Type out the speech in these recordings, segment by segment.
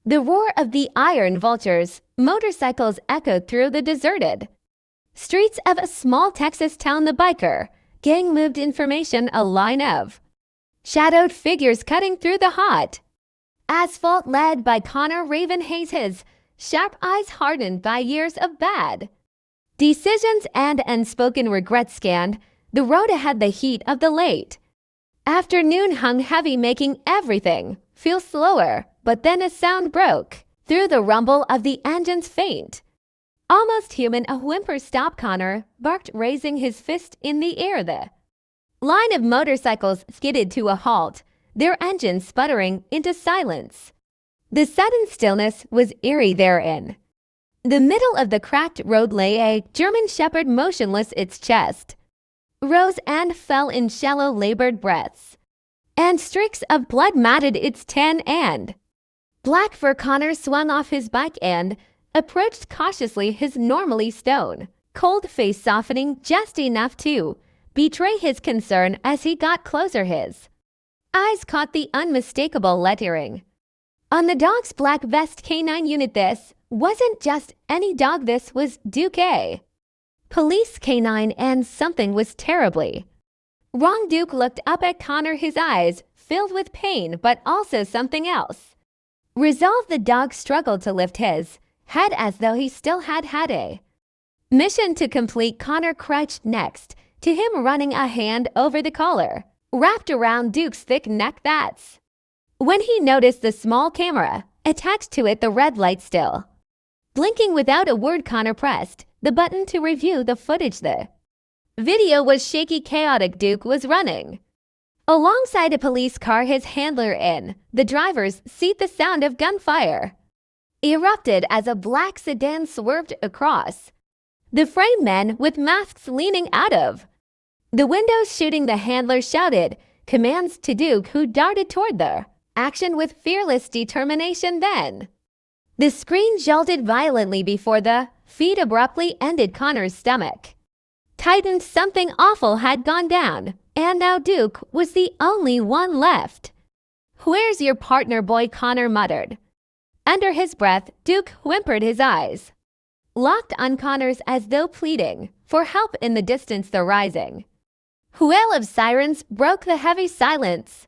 The roar of the iron vultures, motorcycles echoed through the deserted streets of a small Texas town. The biker gang moved information a line of shadowed figures cutting through the hot asphalt, led by Connor Raven Hayes, his sharp eyes hardened by years of bad decisions and unspoken regret scanned the road ahead. The heat of the late afternoon hung heavy, making everything feel slower. But then a sound broke through the rumble of the engine's faint, almost human. A whimper stopped. Connor barked, raising his fist in the air. The line of motorcycles skidded to a halt, their engines sputtering into silence. The sudden stillness was eerie. Therein, the middle of the cracked road, lay a German shepherd, motionless. Its chest rose and fell in shallow, labored breaths, and streaks of blood matted its tan and black fur. Connor swung off his bike and approached cautiously, his normally stone cold face softening just enough to betray his concern. As he got closer, his eyes caught the unmistakable lettering on the dog's black vest. Canine unit. This wasn't just any dog, this was Duke, a police canine, and something was terribly wrong. Duke looked up at Connor, his eyes filled with pain, but also something else. Resolve. The dog struggled to lift his head as though he still had a mission to complete. Connor crouched next to him, running a hand over the collar wrapped around Duke's thick neck. That's when he noticed the small camera attached to it, the red light still blinking. Without a word, Connor pressed the button to review the footage. The video was shaky, chaotic. Duke was running alongside a police car, his handler in the driver's seat. The sound of gunfire erupted as a black sedan swerved across the frame, men with masks leaning out of the windows shooting. The handler shouted commands to Duke, who darted toward the action with fearless determination. Then the screen jolted violently before the feed abruptly ended. Connor's stomach tightened. Something awful had gone down, and now Duke was the only one left. "Where's your partner, boy?" Connor muttered under his breath. Duke whimpered, his eyes locked on Connor's as though pleading for help. In the distance, the rising wail of sirens broke the heavy silence.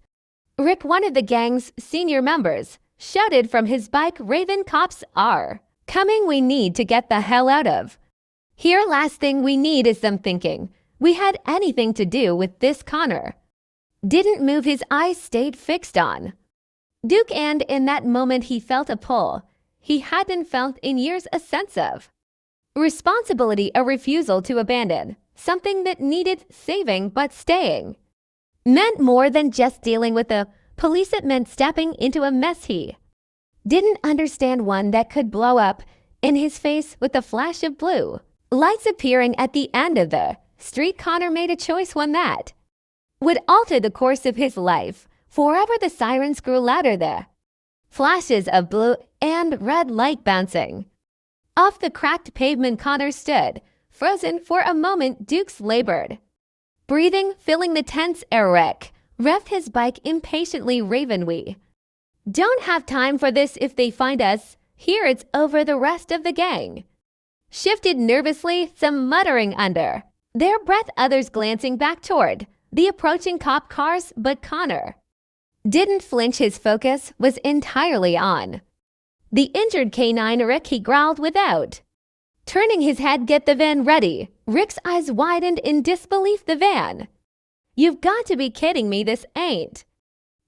Rick, one of the gang's senior members, shouted from his bike, "Raven, cops are coming. We need to get the hell out of here. Last thing we need is them thinking we had anything to do with this." Connor didn't move. His eyes stayed fixed on Duke, and in that moment he felt a pull he hadn't felt in years, a sense of responsibility, a refusal to abandon something that needed saving. But staying meant more than just dealing with the police. It meant stepping into a mess he didn't understand, one that could blow up in his face with a flash of blue lights appearing at the end of the street. Connor made a choice, one that would alter the course of his life forever. The sirens grew louder, the flashes of blue and red light bouncing off the cracked pavement. Connor stood frozen for a moment. Duke's labored breathing filling the tense air. Rick revved his bike impatiently. "Raven, we don't have time for this. If they find us here, it's over." The rest of the gang shifted nervously, some muttering under their breath, others glancing back toward the approaching cop cars. But Connor didn't flinch. His focus was entirely on the injured canine. "Rick," he growled without turning his head, "get the van ready." Rick's eyes widened in disbelief. "The van? You've got to be kidding me. This ain't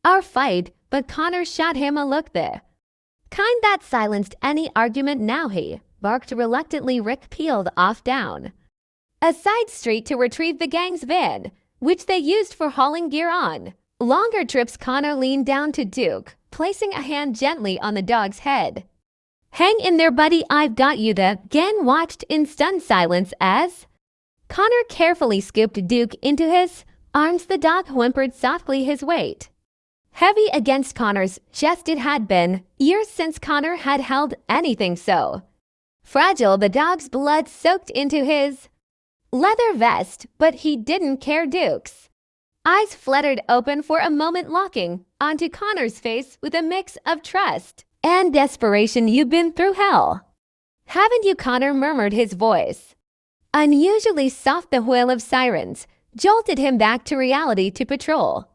our fight." But Connor shot him a look, the kind that silenced any argument. "Now," he barked reluctantly. Rick peeled off down a side street to retrieve the gang's van, which they used for hauling gear on longer trips. Connor leaned down to Duke, placing a hand gently on the dog's head. "Hang in there, buddy. I've got you." The gang watched in stunned silence as Connor carefully scooped Duke into his arms. The dog whimpered softly, his weight heavy against Connor's chest. It had been years since Connor had held anything so fragile. The dog's blood soaked into his leather vest, but he didn't care. Duke's eyes fluttered open for a moment, locking onto Connor's face with a mix of trust and desperation you've been through hell. Haven't you, Connor murmured his voice. Unusually soft, the wail of sirens jolted him back to reality to patrol.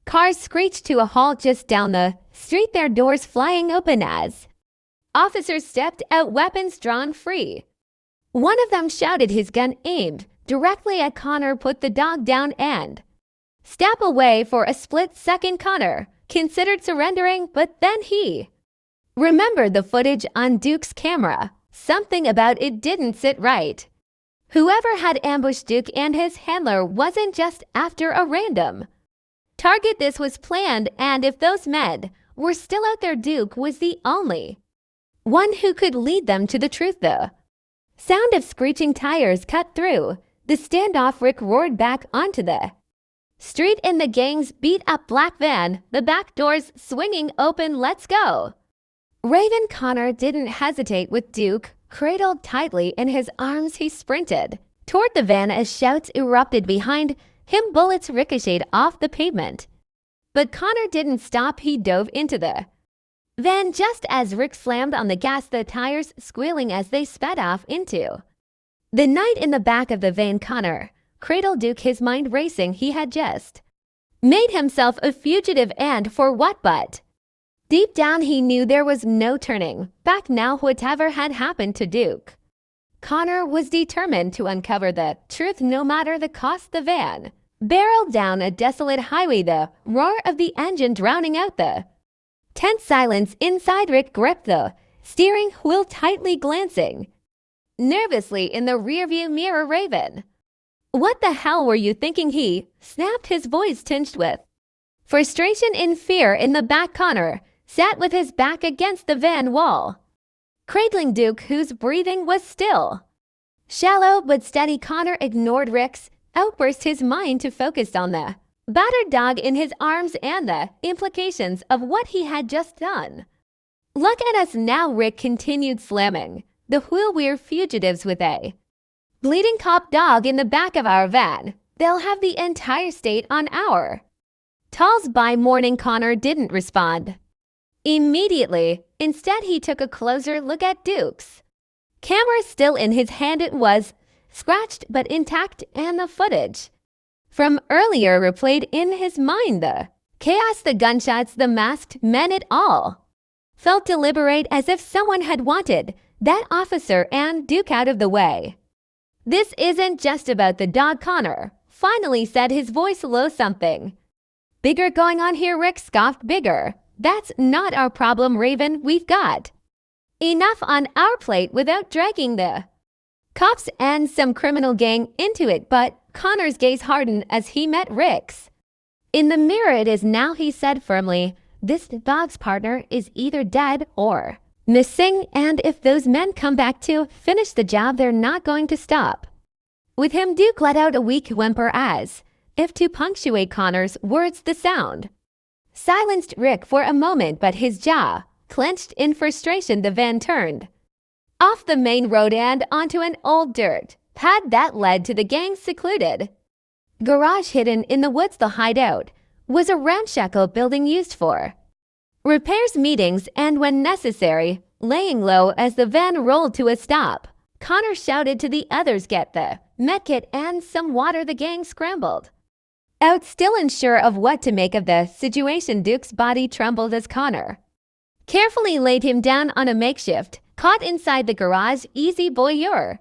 Cars screeched to a halt just down the street, their doors flying open as officers stepped out, weapons drawn free. One of them shouted, his gun aimed directly at Connor. Put the dog down and step away. For a split second, Connor considered surrendering, but then he remembered the footage on Duke's camera. Something about it didn't sit right. Whoever had ambushed Duke and his handler wasn't just after a random target. This was planned, and if those men were still out there, Duke was the only one who could lead them to the truth. The sound of screeching tires cut through the standoff. Rick roared back onto the street in the gang's beat-up black van, the back doors swinging open. Let's go, Raven. Connor didn't hesitate. With Duke cradled tightly in his arms, he sprinted toward the van as shouts erupted behind him. Bullets ricocheted off the pavement. But Connor didn't stop. He dove into the van just as Rick slammed on the gas, the tires squealing as they sped off into the night. In the back of the van, Connor cradled Duke, his mind racing. He had just made himself a fugitive, and for what? But deep down he knew there was no turning back now. Whatever had happened to Duke, Connor was determined to uncover the truth no matter the cost. The van barreled down a desolate highway, the roar of the engine drowning out the tense silence inside. Rick gripped the steering wheel tightly, glancing nervously in the rearview mirror. Raven, what the hell were you thinking? He snapped, his voice tinged with frustration and fear. In the back, Connor sat with his back against the van wall, cradling Duke, whose breathing was still shallow but steady. Connor ignored Rick's outburst, his mind to focus on the battered dog in his arms and the implications of what he had just done. Look at us now, Rick continued, slamming the wheel. We're fugitives with a bleeding cop dog in the back of our van. They'll have the entire state on our tolls by morning. Connor didn't respond immediately. Instead, he took a closer look at Duke's camera still in his hand. It was scratched but intact, and the footage from earlier replayed in his mind. The chaos, the gunshots, the masked men, it all felt deliberate, as if someone had wanted that officer and Duke out of the way. This isn't just about the dog, Connor finally said, his voice low. Something bigger going on here. Rick scoffed. Bigger? That's not our problem, Raven. We've got enough on our plate without dragging the cops and some criminal gang into it. But Connor's gaze hardened as he met Rick's in the mirror. It is now, he said firmly. This dog's partner is either dead or missing, and if those men come back to finish the job, they're not going to stop with him. Duke let out a weak whimper as if to punctuate Connor's words. The sound silenced Rick for a moment, but his jaw clenched in frustration. The van turned off the main road and onto an old dirt path that led to the gang's secluded garage. Hidden in the woods, the hideout was a ramshackle building used for repairs, meetings, and when necessary, laying low. As the van rolled to a stop, Connor shouted to the others, get the medkit and some water. The gang scrambled out, still unsure of what to make of the situation. Duke's body trembled as Connor carefully laid him down on a makeshift cot inside the garage. Easy, boy, you're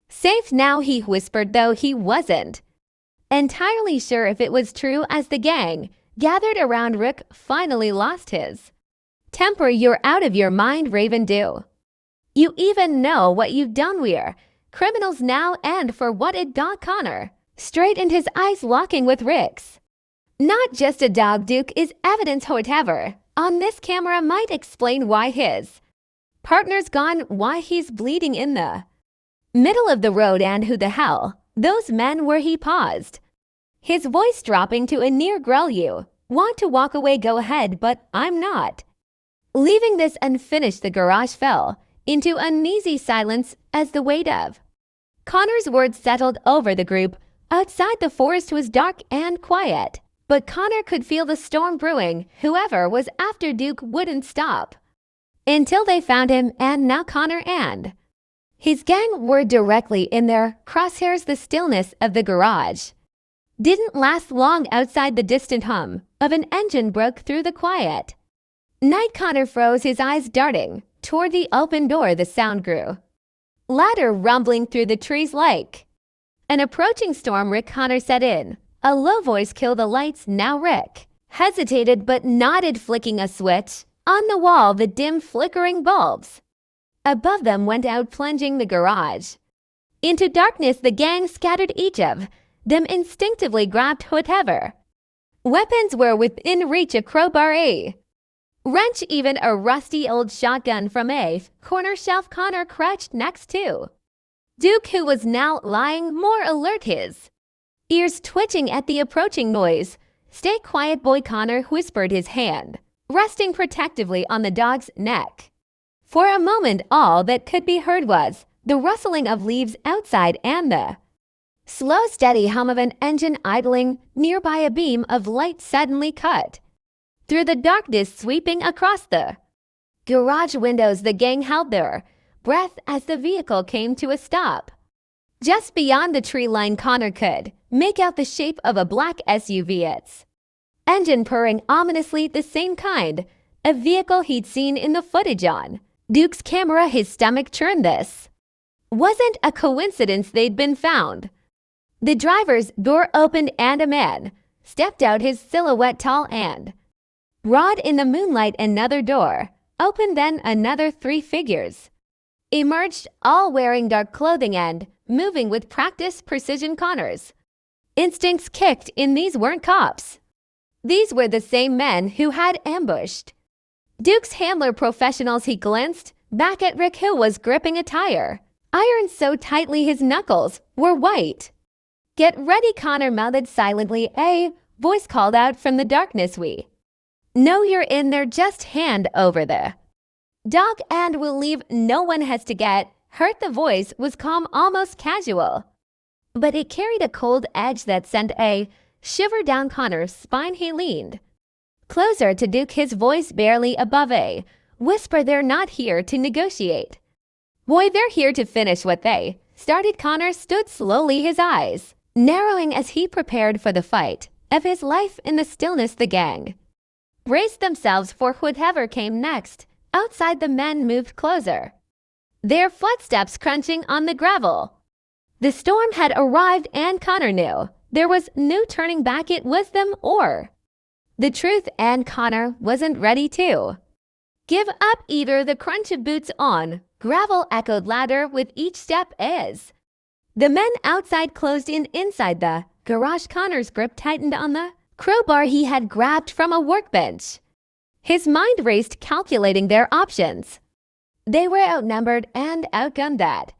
safe now, he whispered, though he wasn't entirely sure if it was true. As the gang gathered around, Rick finally lost his temper. You're out of your mind, Raven. Do you even know what you've done? We're criminals now, and for what? It dog. Connor straightened, his eyes locking with Rick's. Not just a dog, Duke is evidence. Whatever on this camera might explain why his partner's gone, why he's bleeding in the middle of the road, and who the hell those men were. He paused, his voice dropping to a near growl. You want to walk away? Go ahead, but I'm not leaving this unfinished. The garage fell into uneasy silence as the weight of Connor's words settled over the group. Outside, the forest was dark and quiet, but Connor could feel the storm brewing. Whoever was after Duke wouldn't stop until they found him and now Connor and his gang were directly in their crosshairs. The stillness of the garage didn't last long. Outside, the distant hum of an engine broke through the quiet night. Connor froze, his eyes darting toward the open door. The sound grew louder, rumbling through the trees like an approaching storm. Rick, Connor said in a low voice. Kill the lights now. Rick hesitated but nodded, flicking a switch on the wall. The dim flickering bulbs above them went out, plunging the garage into darkness. The gang scattered, each of them instinctively grabbed whatever weapons were within reach. A crowbar, a wrench, even a rusty old shotgun from a corner shelf. Connor crouched next to Duke, who was now lying more alert, his ears twitching at the approaching noise. Stay quiet, boy, Connor whispered, his hand resting protectively on the dog's neck. For a moment, all that could be heard was the rustling of leaves outside and the slow, steady hum of an engine idling nearby. A beam of light suddenly cut through the darkness, sweeping across the garage windows. The gang held their breath as the vehicle came to a stop. Just beyond the tree line, Connor could make out the shape of a black SUV, its engine purring ominously, the same kind of vehicle he'd seen in the footage on Duke's camera. His stomach churned. This wasn't a coincidence. They'd been found. The driver's door opened and a man stepped out, his silhouette tall and broad in the moonlight. Another door opened, then another. 3 figures emerged, all wearing dark clothing and moving with practiced precision. Connor's instincts kicked in. These weren't cops. These were the same men who had ambushed Duke's handler, professionals. He glanced back at Rick, who was gripping a tire iron so tightly his knuckles were white. Get ready, Connor mouthed silently. A voice called out from the darkness. We know you're in there. Just hand over the dog and we'll leave. No one has to get hurt. The voice was calm, almost casual, but it carried a cold edge that sent a shiver down Connor's spine. He leaned closer to Duke, his voice barely above a whisper. They're not here to negotiate, boy, they're here to finish what they started. Connor stood slowly, his eyes narrowing as he prepared for the fight of his life. In the stillness, the gang braced themselves for whatever came next. Outside, the men moved closer, their footsteps crunching on the gravel. The storm had arrived and Connor knew there was no turning back. It was them or the truth, and Connor wasn't ready to give up either. The crunch of boots on gravel echoed louder with each step as the men outside closed in. Inside the garage, Connor's grip tightened on the crowbar he had grabbed from a workbench. His mind raced, calculating their options. They were outnumbered and outgunned. That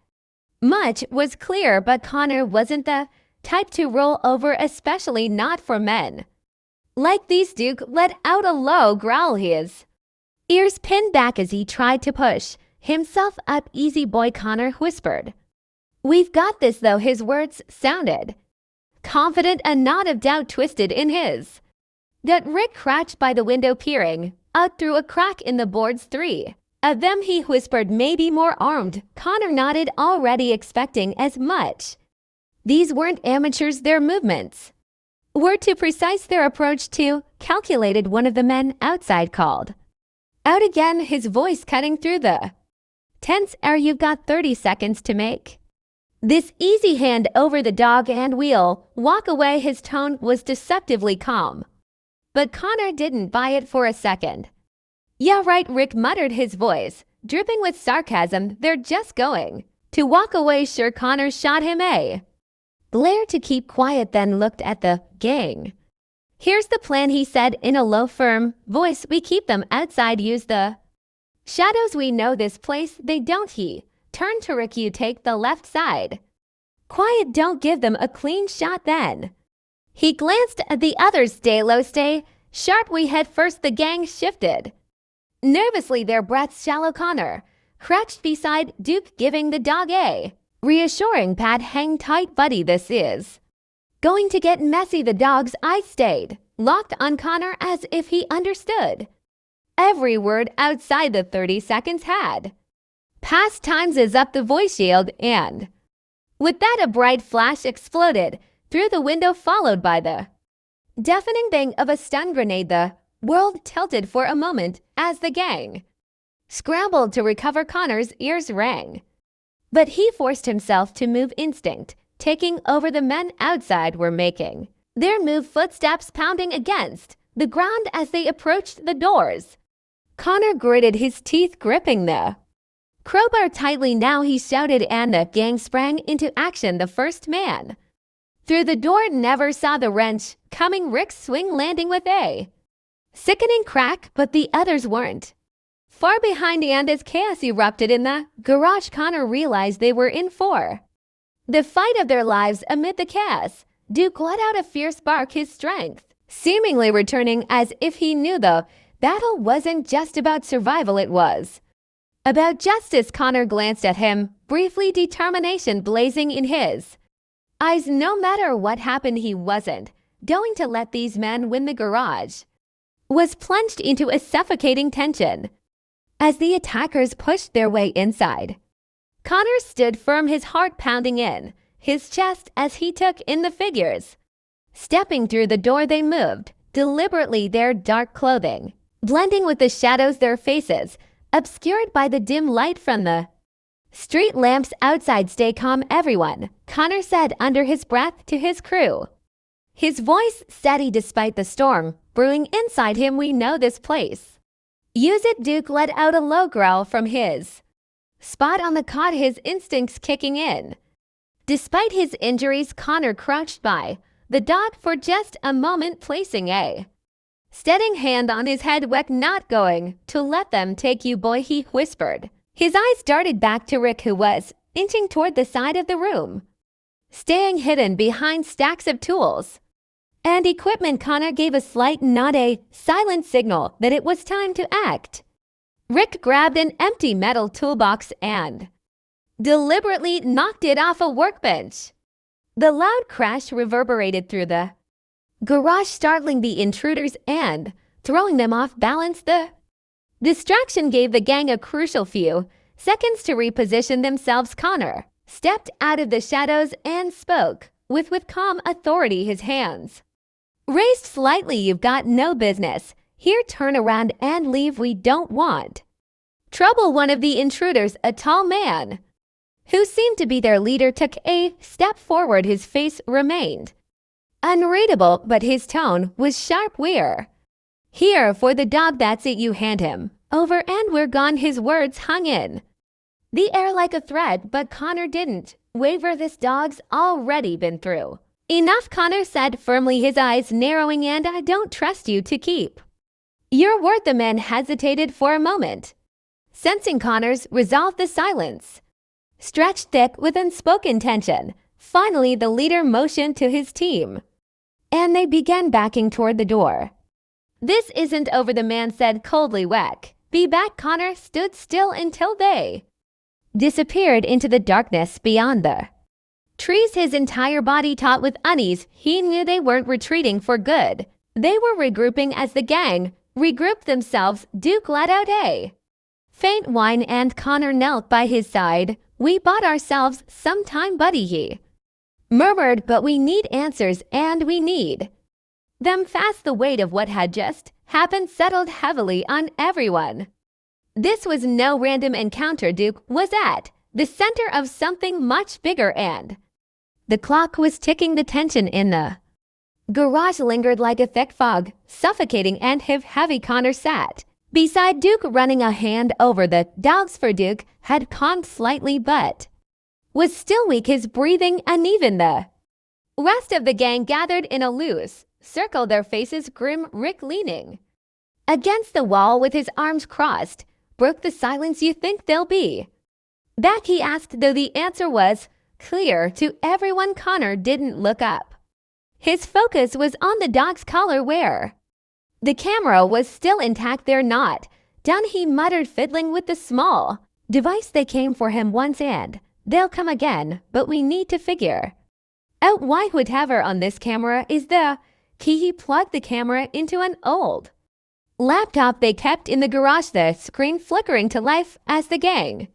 much was clear, but Connor wasn't the type to roll over, especially not for men like these. Duke let out a low growl, his ears pinned back as he tried to push himself up. Easy, boy, Connor whispered. We've got this, though. His words sounded confident, a nod of doubt twisted in his gut. Rick crouched by the window, peering out through a crack in the boards. 3 of them, he whispered, maybe more armed. Connor nodded, already expecting as much. These weren't amateurs. Their movements were too precise, their approach too calculated. One of the men outside called out again, his voice cutting through the tense air. You've got 30 seconds to make this easy. Hand over the dog and we'll walk away. His tone was deceptively calm, but Connor didn't buy it for a second. Yeah, right, Rick muttered, his voice dripping with sarcasm. They're just going to walk away. Sure. Connor shot him a glare to keep quiet, then looked at the gang. Here's the plan, he said in a low, firm voice. We keep them outside, use the shadows. We know this place, they don't. He turned to Rick. You take the left side. Quiet, don't give them a clean shot. Then he glanced at the others. Stay low, stay sharp. We head first. The gang shifted nervously, their breaths shallow. Connor crouched beside Duke, giving the dog a reassuring pat. Hang tight, buddy, this is going to get messy. The dog's eyes stayed locked on Connor as if he understood every word outside the 30 seconds had. Past times is up the voice shield and… With that, a bright flash exploded through the window, followed by the deafening bang of a stun grenade. The world tilted for a moment as the gang scrambled to recover. Connor's ears rang, but he forced himself to move. Instinct taking over. The men outside were making their move, footsteps pounding against the ground as they approached the doors. Connor gritted his teeth, gripping the crowbar tightly. Now he shouted, and the gang sprang into action. The first man through the door never saw the wrench coming. Rick's swing landing with a sickening crack, but the others weren't far behind, and as chaos erupted in the garage, Connor realized they were in for the fight of their lives. Amid the chaos, Duke let out a fierce bark, his strength seemingly returning, as if he knew the battle wasn't just about survival, it was about justice. Connor glanced at him briefly, determination blazing in his eyes. No matter what happened, he wasn't going to let these men win. The garage was plunged into a suffocating tension as the attackers pushed their way inside. Connor stood firm, his heart pounding in his chest as he took in the figures stepping through the door. They moved deliberately, their dark clothing blending with the shadows, their faces obscured by the dim light from the street lamps outside. Stay calm, everyone, Connor said under his breath to his crew, his voice steady despite the storm brewing inside him. We know this place. Use it. Duke let out a low growl from his spot on the cot, his instincts kicking in. Despite his injuries, Connor crouched by the dog for just a moment, placing a steadying hand on his head. We're not going to let them take you, boy, he whispered. His eyes darted back to Rick, who was inching toward the side of the room, staying hidden behind stacks of tools and equipment. Connor gave a slight nod, a silent signal that it was time to act. Rick grabbed an empty metal toolbox and deliberately knocked it off a workbench. The loud crash reverberated through the garage, startling the intruders and throwing them off balance. The distraction gave the gang a crucial few seconds to reposition themselves. Connor stepped out of the shadows and spoke with calm authority, his hands raised slightly. You've got no business here. Turn around and leave. We don't want trouble. One of the intruders, a tall man who seemed to be their leader, took a step forward. His face remained unreadable, but his tone was sharp. We're here for the dog, that's it. You hand him over and we're gone. His words hung in the air like a threat, but Connor didn't waver. This dog's already been through enough, Connor said firmly, his eyes narrowing. And I don't trust you to keep your word. The men hesitated for a moment, sensing Connor's resolve. The silence stretched thick with unspoken tension. Finally, the leader motioned to his team, and they began backing toward the door. This isn't over, the man said coldly. Whack. Be back. Connor stood still until they disappeared into the darkness beyond the trees, his entire body taut with unease. He knew they weren't retreating for good. They were regrouping. As the gang regrouped themselves, Duke let out a faint whine and Connor knelt by his side. We bought ourselves some time, buddy, he murmured, but we need answers, and we need them fast. The weight of what had just happened settled heavily on everyone. This was no random encounter. Duke was at the center of something much bigger, and the clock was ticking. The tension in the garage lingered like a thick fog, suffocating and heavy. Connor sat beside Duke, running a hand over the dogs, for Duke had calmed slightly but was still weak, his breathing uneven. The rest of the gang gathered in a loose circle, their faces grim. Rick, leaning against the wall with his arms crossed, broke the silence. You think they'll be back, he asked, though the answer was clear to everyone. Connor didn't look up. His focus was on the dog's collar, where the camera was still intact. They're not done, he muttered, fiddling with the small device. They came for him once and they'll come again, but we need to figure out why. Whatever on this camera is the key. He plugged the camera into an old laptop they kept in the garage, the screen flickering to life as the gang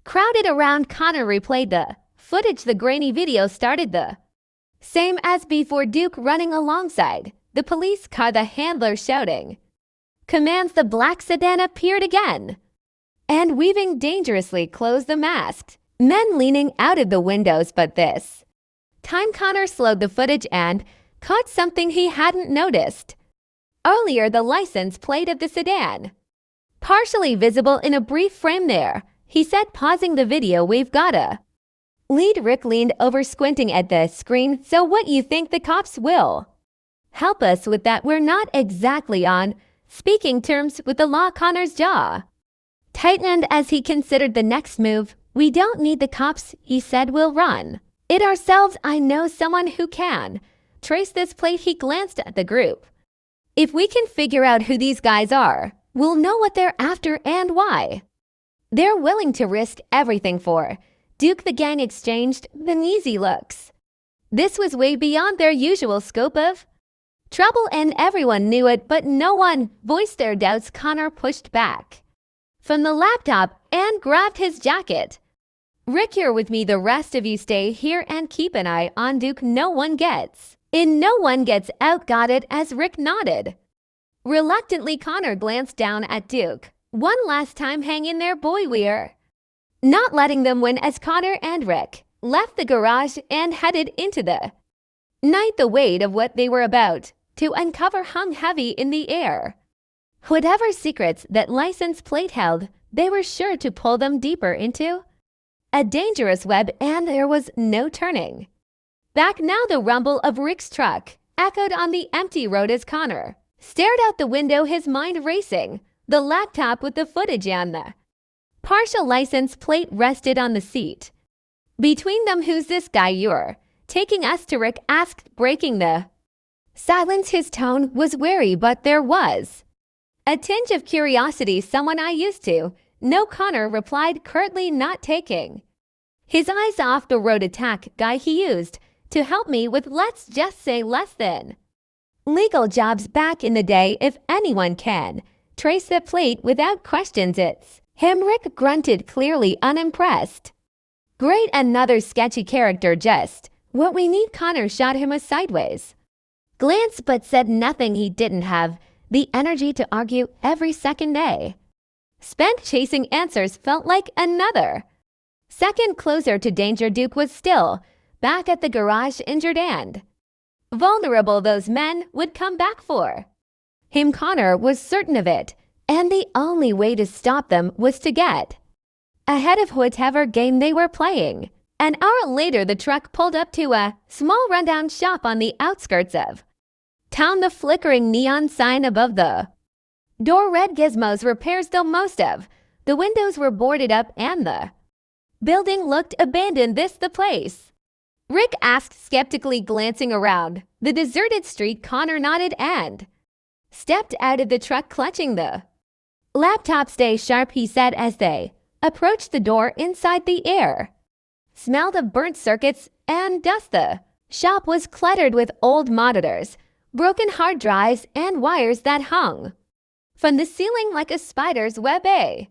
crowded around. Connor replayed the footage. The grainy video started the same as before, Duke running alongside the police car, the handler shouting commands. The black sedan appeared again and weaving dangerously close. The masked men leaning out of the windows, but this time Connor slowed the footage and caught something he hadn't noticed earlier: the license plate of the sedan, partially visible in a brief frame there. He said, pausing the video, "We've gotta lead." Rick leaned over, squinting at the screen. "So what, you think the cops will help us with that? We're not exactly on speaking terms with the law." Connor's jaw tightened as he considered the next move. "We don't need the cops," he said. "We'll run it ourselves. I know someone who can trace this plate." He glanced at the group. "If we can figure out who these guys are, we'll know what they're after and why they're willing to risk everything for." Duke the gang exchanged uneasy looks. This was way beyond their usual scope of trouble, and everyone knew it, but no one voiced their doubts. Connor pushed back from the laptop and grabbed his jacket. "Rick, you're with me. The rest of you stay here and keep an eye on Duke. No one gets in, no one gets out." "Got it." As Rick nodded reluctantly, Connor glanced down at Duke. "One last time, hang in there, boy. We're not letting them win." As Connor and Rick left the garage and headed into the night, the weight of what they were about to uncover hung heavy in the air. Whatever secrets that license plate held, they were sure to pull them deeper into a dangerous web, and there was no turning back now. The rumble of Rick's truck echoed on the empty road as Connor stared out the window, his mind racing. The laptop with the footage and the partial license plate rested on the seat between them. "Who's this guy you're taking us to?" Rick asked, breaking the silence. His tone was wary, but there was a tinge of curiosity. "Someone I used to know," Connor replied curtly, not taking his eyes off the road. "Attack guy he used to help me with, let's just say, less than legal jobs back in the day. If anyone can trace the plate without questions, it's him." Rick grunted, clearly unimpressed. "Great, another sketchy character. Just what we need." Connor shot him a sideways glance but said nothing. He didn't have the energy to argue. Every second day spent chasing answers felt like another second closer to danger. Duke was still back at the garage, injured and vulnerable. Those men would come back for him. Connor was certain of it, and the only way to stop them was to get ahead of whatever game they were playing. An hour later, the truck pulled up to a small rundown shop on the outskirts of town. The flickering neon sign above the door read Gizmo's Repairs, though most of the windows were boarded up and the building looked abandoned. "This the place?" Rick asked skeptically, glancing around the deserted street. Connor nodded and stepped out of the truck, clutching the laptop. "Stay sharp," he said as they approached the door. Inside, the air smelled of burnt circuits and dust. The shop was cluttered with old monitors, broken hard drives, and wires that hung from the ceiling like a spider's web. A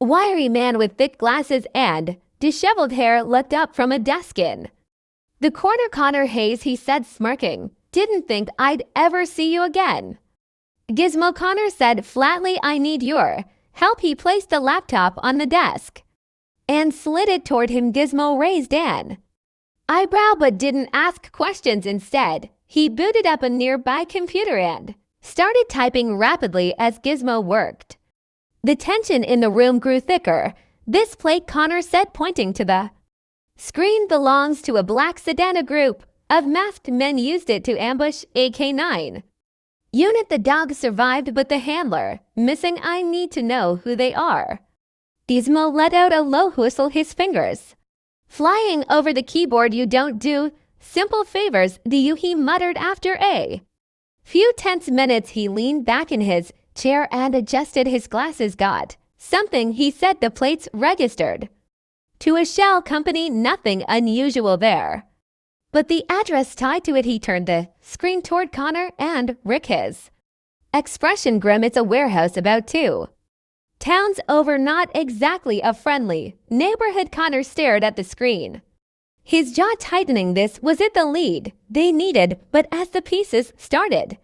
wiry man with thick glasses and disheveled hair looked up from a desk in the corner. "Connor Hayes," he said, smirking. "Didn't think I'd ever see you again." "Gizmo," Connor said flatly, "I need your help." He placed the laptop on the desk and slid it toward him. Gizmo raised an eyebrow but didn't ask questions. Instead, he booted up a nearby computer and started typing rapidly as Gizmo worked. The tension in the room grew thicker. "This plate," Connor said, pointing to the screen, "belongs to a black sedan. A group of masked men used it to ambush a K9 unit. The dog survived, but the handler missing. I need to know who they are." Gizmo let out a low whistle, his fingers flying over the keyboard. "You don't do simple favors, do you?" he muttered. After a few tense minutes, he leaned back in his chair and adjusted his glasses. "Got something," he said. "The plates registered to a shell company. Nothing unusual there, but the address tied to it." He turned the screen toward Connor and Rick. His expression grim. It's a warehouse about too. Towns over, not exactly a friendly neighborhood. Connor stared at the screen. His jaw tightening. This was it, the lead they needed, but as the pieces started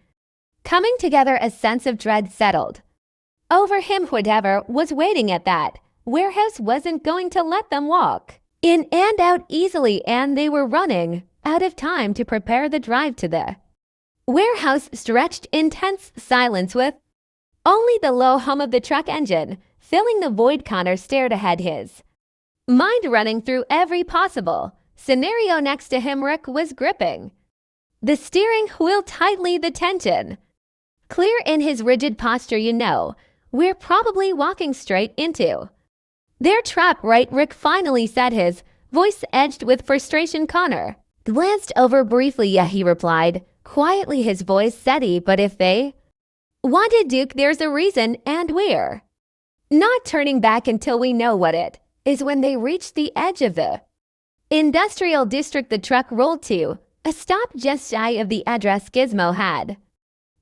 coming together, a sense of dread settled over him. Whatever was waiting at that warehouse wasn't going to let them walk in and out easily, and they were running out of time to prepare the drive to the warehouse. Stretched in tense silence with only the low hum of the truck engine filling the void. Connor stared ahead, his mind running through every possible scenario. Next to him, Rick was gripping the steering wheel tightly, the tension clear in his rigid posture. You know, we're probably walking straight into their trap, right? Rick finally said, his voice edged with frustration. Connor glanced over briefly. Yeah, he replied quietly, his voice steady. But if they wanted Duke, there's a reason, and we're not turning back until we know what it is. When they reached the edge of the industrial district, the truck rolled to a stop just shy of the address Gizmo had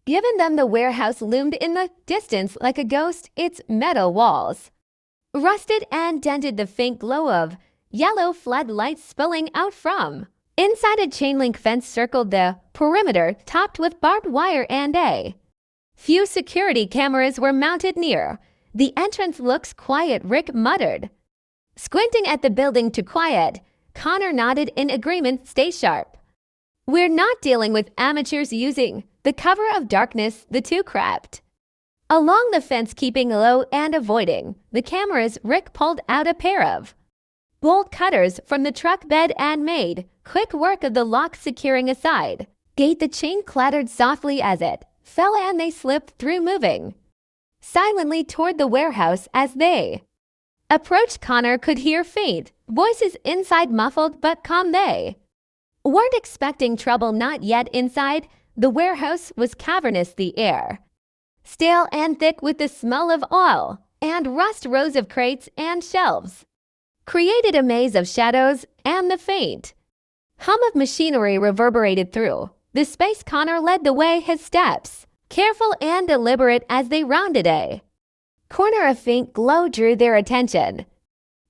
given them. The warehouse loomed in the distance like a ghost, its metal walls rusted and dented, the faint glow of yellow floodlights spilling out from inside. A chain-link fence circled the perimeter, topped with barbed wire, and a few security cameras were mounted near the entrance. Looks quiet, Rick muttered, squinting at the building. Too quiet. Connor nodded in agreement. Stay sharp. We're not dealing with amateurs. Using the cover of darkness, the two crept along the fence, keeping low and avoiding the cameras. Rick pulled out a pair of bolt cutters from the truck bed and made quick work of the lock, securing a side gate. The chain clattered softly as it fell, and they slipped through, moving silently toward the warehouse. As they approached, Connor could hear faint voices inside, muffled but calm. They weren't expecting trouble. Not yet. Inside, the warehouse was cavernous, the air stale and thick with the smell of oil and rust. Rows of crates and shelves created a maze of shadows, and the faint hum of machinery reverberated through the space. Connor led the way, his steps careful and deliberate. As they rounded a corner, a faint glow drew their attention.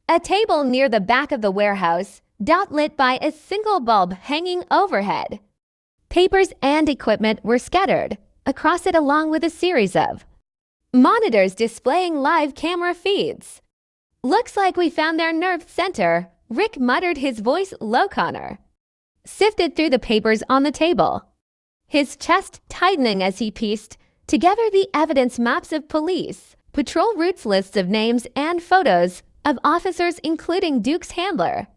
A table near the back of the warehouse, lit by a single bulb hanging overhead. Papers and equipment were scattered across it, along with a series of monitors displaying live camera feeds. Looks like we found their nerve center, Rick muttered, his voice low. Connor sifted through the papers on the table, his chest tightening as he pieced together the evidence: maps of police patrol routes, lists of names, and photos of officers, including Duke's handler,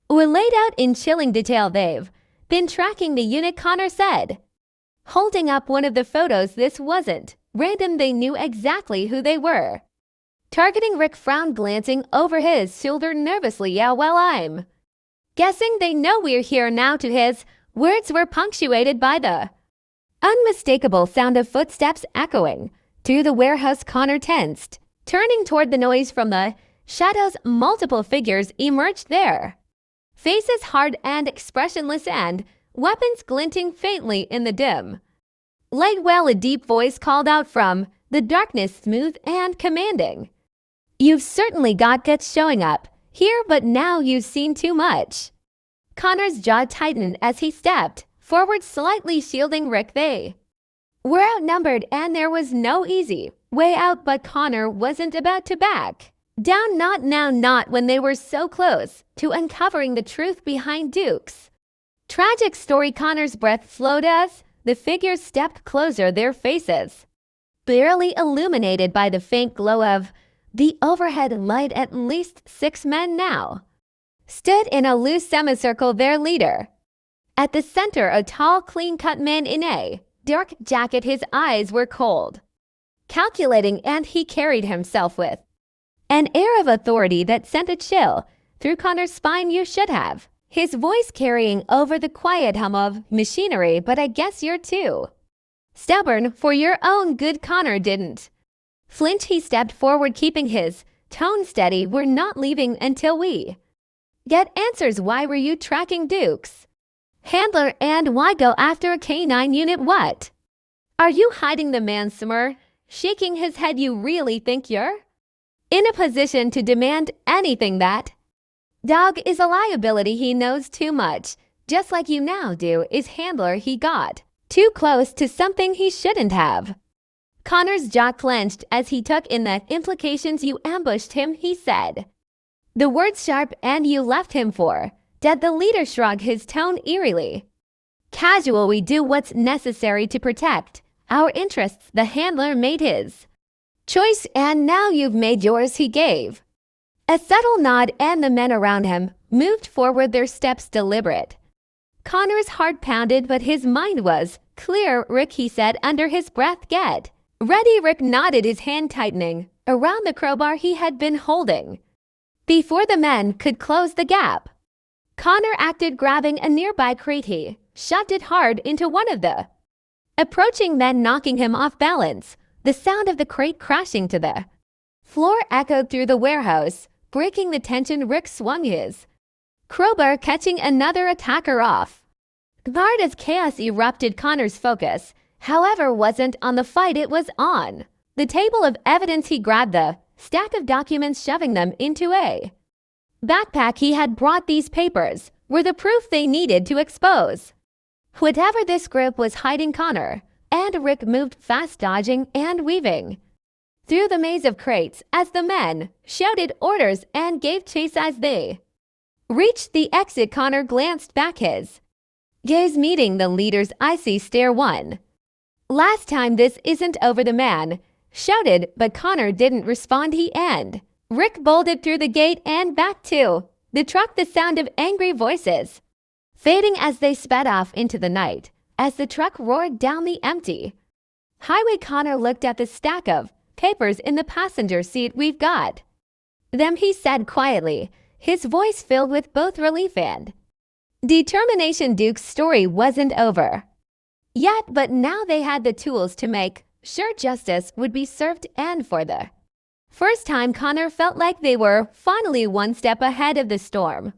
were laid out in chilling detail. They've been tracking the unit, Connor said, holding up one of the photos. This wasn't random. They knew exactly who they were targeting. Rick frowned, glancing over his shoulder nervously. Yeah, well, I'm guessing they know we're here now. To his words were punctuated by the unmistakable sound of footsteps echoing through the warehouse. Connor tensed, turning toward the noise. From the shadows, multiple figures emerged, their faces hard and expressionless, and weapons glinting faintly in the dim light. Well, a deep voice called out from the darkness, smooth and commanding. You've certainly got guts showing up here, but now you've seen too much. Connor's jaw tightened as he stepped forward, slightly shielding Rick. They were outnumbered, and there was no easy way out, but Connor wasn't about to back down. Not now, not when they were so close to uncovering the truth behind Duke's tragic story. Connor's breath slowed as the figures stepped closer, their faces barely illuminated by the faint glow of the overhead light. At least 6 men now stood in a loose semicircle, their leader at the center, a tall, clean-cut man in a dark jacket. His eyes were cold, calculating, and he carried himself with an air of authority that sent a chill through Connor's spine. You should have, his voice carrying over the quiet hum of machinery, but I guess you're too stubborn for your own good. Connor didn't flinch. He stepped forward, keeping his tone steady. We're not leaving until we get answers. Why were you tracking Duke's handler, and why go after a canine unit? What Are you hiding the man somewhere, shaking his head you really think you're in a position to demand anything that dog is a liability he knows too much, just like you now do is handler he got too close to something he shouldn't have. Connor's jaw clenched as he took in the implications. You ambushed him, he said. The words sharp and you left him for dead. The leader shrugged his tone eerily. Casual, we do what's necessary to protect our interests. The handler made his choice and now you've made yours, he gave a subtle nod and the men around him moved forward, their steps deliberate. Connor's heart pounded but his mind was clear. Rick, he said under his breath. Get ready. Rick nodded, his hand tightening around the crowbar he had been holding. Before the men could close the gap, Connor acted, grabbing a nearby crate. He shoved it hard into one of the approaching men, knocking him off balance. The sound of the crate crashing to the floor echoed through the warehouse, breaking the tension. Rick swung his crowbar, catching another attacker off guard as chaos erupted. Connor's focus, however, wasn't on the fight, it was on the table of evidence. He grabbed the stack of documents, shoving them into a backpack he had brought. These papers were the proof they needed to expose whatever this group was hiding. Connor and Rick moved fast, dodging and weaving through the maze of crates as the men shouted orders and gave chase. As they reached the exit, Connor glanced back, his gaze meeting the leader's icy stare. One last time, this isn't over, the man shouted, but Connor didn't respond. He and Rick bolted through the gate and back to the truck, the sound of angry voices fading as they sped off into the night. As the truck roared down the empty highway, Connor looked at the stack of papers in the passenger seat. We've got them, he said quietly, his voice filled with both relief and determination. Duke's story wasn't over yet, but now they had the tools to make sure justice would be served, and for the first time Connor felt like they were finally one step ahead of the storm.